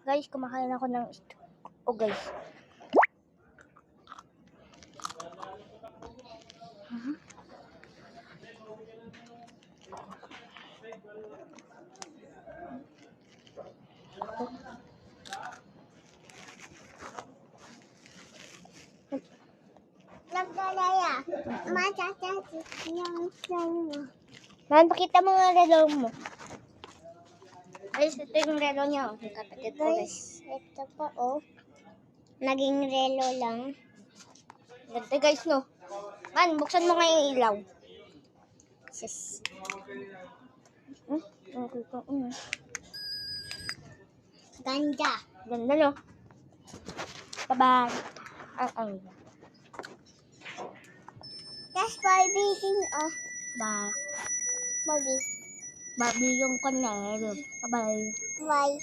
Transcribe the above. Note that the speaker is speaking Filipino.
Guys, kumakain ako ng ito. Oh, guys. Naglalaya. Matatati yung sa'yo. Man, pakita mo nga relo mo. Guys, ito yung relo niya. Oh. Yung kapatid ko, guys. Ito pa, oh. Naging relo lang. Ganda, guys, no? Man, buksan mo nga yung ilaw. Sus. Okay, ito. Ganda. Ganda, no? Bye-bye. Ang. That's Barbie din, oh. Bye. Barbie. Barbie yung kanya. Bye-bye. Bye.